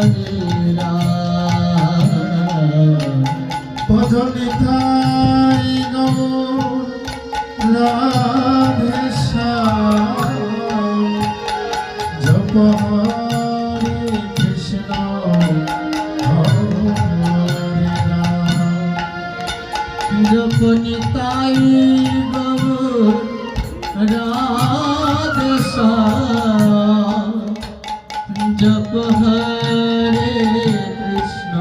হরে রাম ভজনি তাই গৌর রাধে শ্যাম জপ হরে কৃষ্ণ হরে রাম জপ নিতাই গৌর রাধে শ্যাম জপ হরে কৃষ্ণ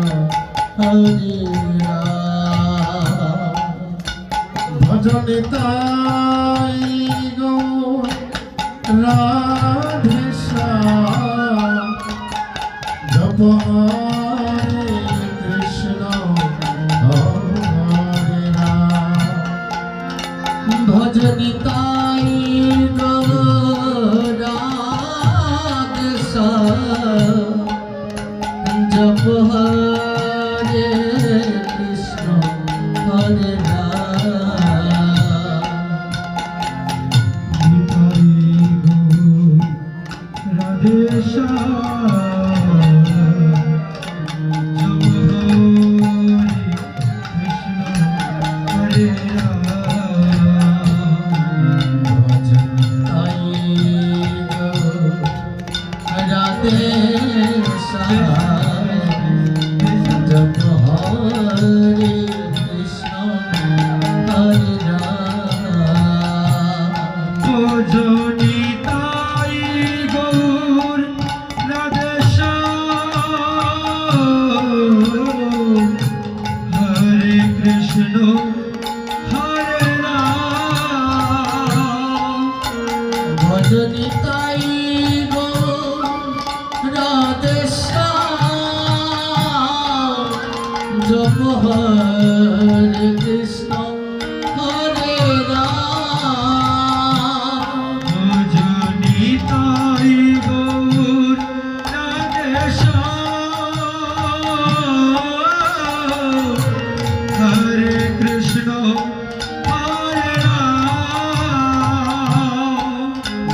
হরে রাম ভজনে তাই গৌর রাধে শ্যাম জপ হরে কৃষ্ণ হরে রাম ভজনে তাই গৌর রাধে শ্যাম জপ হরে কৃষ্ণ হরে ভজনি তাই গৌর রাধে শ্যাম জপ হরে কৃষ্ণ হরে রাম ভজনি তাই গৌর রাধে শ্যাম হরে কৃষ্ণ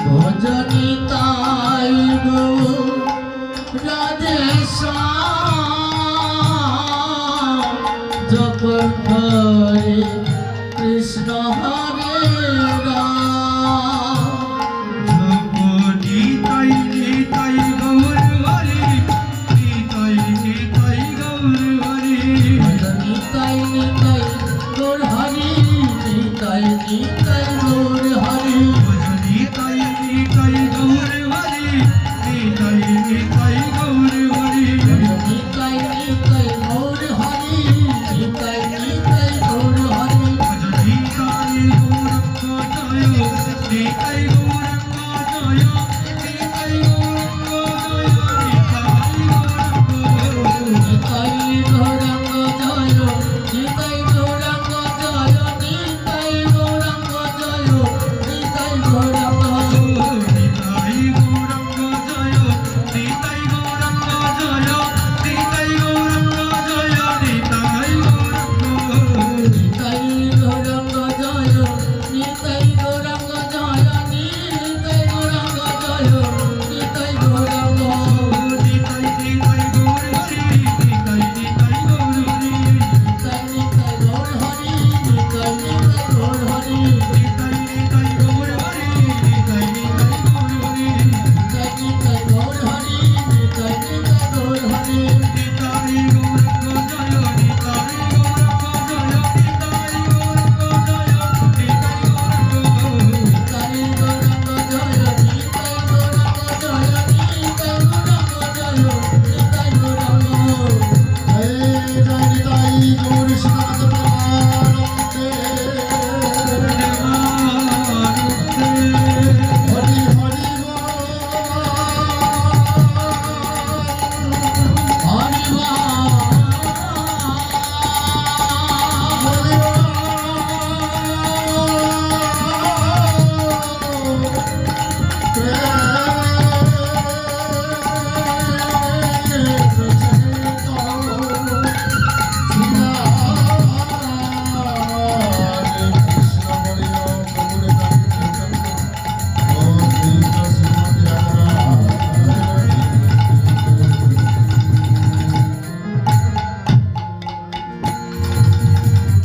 ভজনি তাই গৌর রাধে শ্যাম জপ হরে কৃষ্ণ